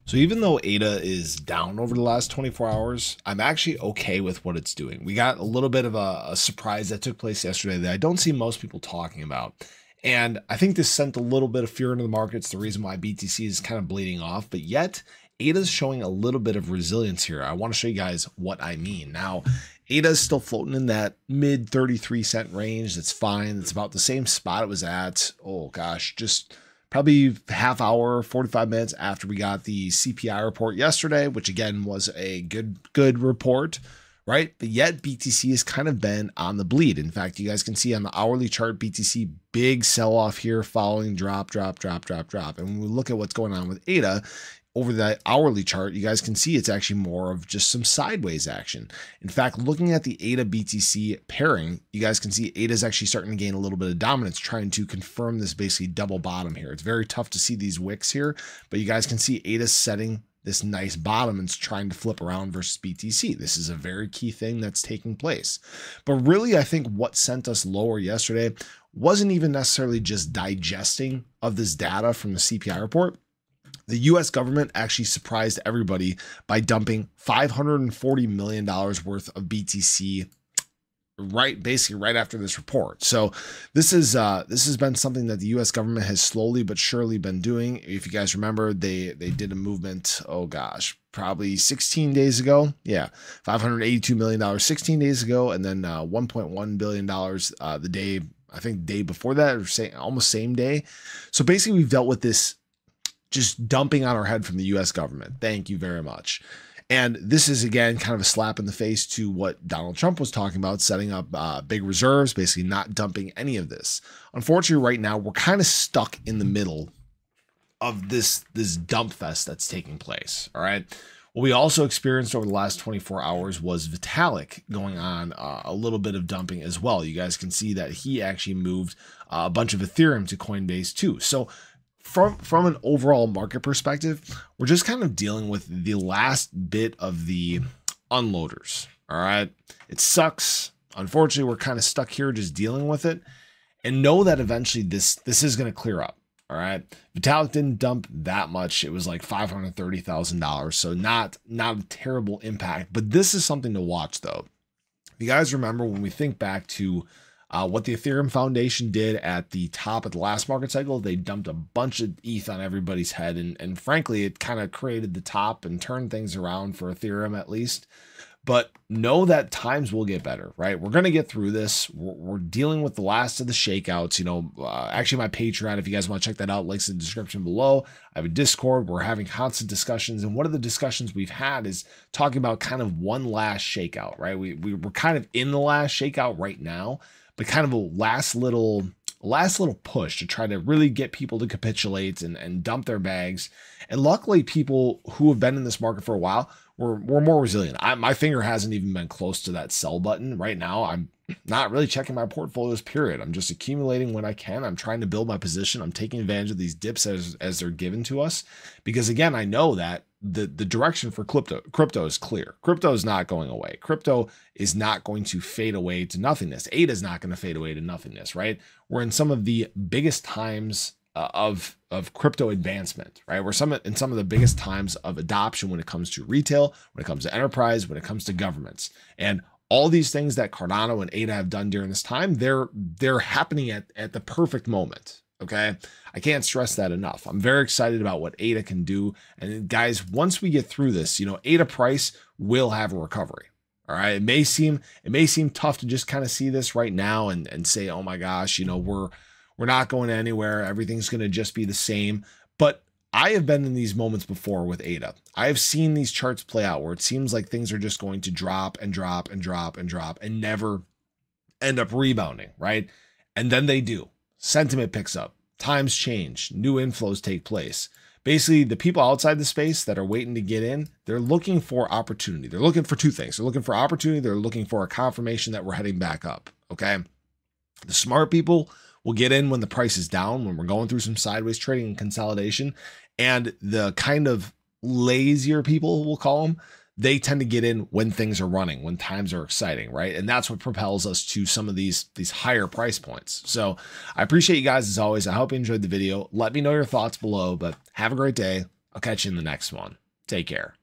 So even though ADA is down over the last 24 hours, I'm actually okay with what it's doing. We got a little bit of a surprise that took place yesterday that I don't see most people talking about. And I think this sent a little bit of fear into the market. It's the reason why BTC is kind of bleeding off, but yet ADA is showing a little bit of resilience here. I want to show you guys what I mean. Now, ADA is still floating in that mid 33-cent range. That's fine. It's about the same spot it was at. Oh gosh, just probably half hour, 45 minutes after we got the CPI report yesterday, which again was a good report, right? But yet BTC has kind of been on the bleed. In fact, you guys can see on the hourly chart, BTC big sell off here following drop. And when we look at what's going on with ADA, over the hourly chart, you guys can see it's actually more of just some sideways action. In fact, looking at the ADA BTC pairing, you guys can see ADA is actually starting to gain a little bit of dominance, trying to confirm this basically double bottom here. It's very tough to see these wicks here, but you guys can see ADA setting this nice bottom and it's trying to flip around versus BTC. This is a very key thing that's taking place. But really, I think what sent us lower yesterday wasn't even necessarily just digesting of this data from the CPI report. The US government actually surprised everybody by dumping $540 million worth of BTC basically right after this report. So this has been something that the US government has slowly but surely been doing. If you guys remember, they did a movement, oh gosh, probably 16 days ago. Yeah, $582 million 16 days ago, and then $1.1 billion the day, I think day before that, or almost same day. So basically we've dealt with this just dumping on our head from the US government. Thank you very much. And this is, again, kind of a slap in the face to what Donald Trump was talking about, setting up big reserves, basically not dumping any of this. Unfortunately, right now, we're kind of stuck in the middle of this dump fest that's taking place. All right. What we also experienced over the last 24 hours was Vitalik going on a little bit of dumping as well. You guys can see that he actually moved a bunch of Ethereum to Coinbase too. So from an overall market perspective, we're just kind of dealing with the last bit of the unloaders. All right. It sucks. Unfortunately, we're kind of stuck here just dealing with it, and know that eventually this is going to clear up. All right. Vitalik didn't dump that much. It was like $530,000. So not a terrible impact, but this is something to watch though. If you guys remember, when we think back to what the Ethereum Foundation did at the top of the last market cycle, they dumped a bunch of ETH on everybody's head. And frankly, it kind of created the top and turned things around for Ethereum at least. But know that times will get better, right? We're going to get through this. We're dealing with the last of the shakeouts. You know, actually my Patreon, if you guys want to check that out, links in the description below. I have a Discord. We're having constant discussions. And one of the discussions we've had is talking about kind of one last shakeout, right? We're kind of in the last shakeout right now, but kind of a last little push to try to really get people to capitulate and dump their bags. And luckily, people who have been in this market for a while were more resilient. My finger hasn't even been close to that sell button right now. I'm not really checking my portfolios, period. I'm just accumulating when I can. I'm trying to build my position. I'm taking advantage of these dips as they're given to us, because again, I know that the direction for crypto is clear. Crypto is not going away. Crypto is not going to fade away to nothingness. ADA is not going to fade away to nothingness, right? We're in some of the biggest times of crypto advancement, right? We're in some of the biggest times of adoption when it comes to retail, when it comes to enterprise, when it comes to governments. And all these things that Cardano and ADA have done during this time, they're happening at the perfect moment. Okay. I can't stress that enough. I'm very excited about what ADA can do. And guys, once we get through this, you know, ADA price will have a recovery. All right. It may seem tough to just kind of see this right now and say, oh my gosh, you know, we're not going anywhere. Everything's going to just be the same. But I have been in these moments before with ADA. I have seen these charts play out where it seems like things are just going to drop and drop and drop and drop and never end up rebounding, right? And then they do. Sentiment picks up, times change, new inflows take place. Basically, the people outside the space that are waiting to get in, they're looking for opportunity. They're looking for two things. They're looking for opportunity. They're looking for a confirmation that we're heading back up. Okay. The smart people will get in when the price is down, when we're going through some sideways trading and consolidation. And the kind of lazier people, we'll call them, they tend to get in when things are running, when times are exciting, right? And that's what propels us to some of these higher price points. So I appreciate you guys as always. I hope you enjoyed the video. Let me know your thoughts below, but have a great day. I'll catch you in the next one. Take care.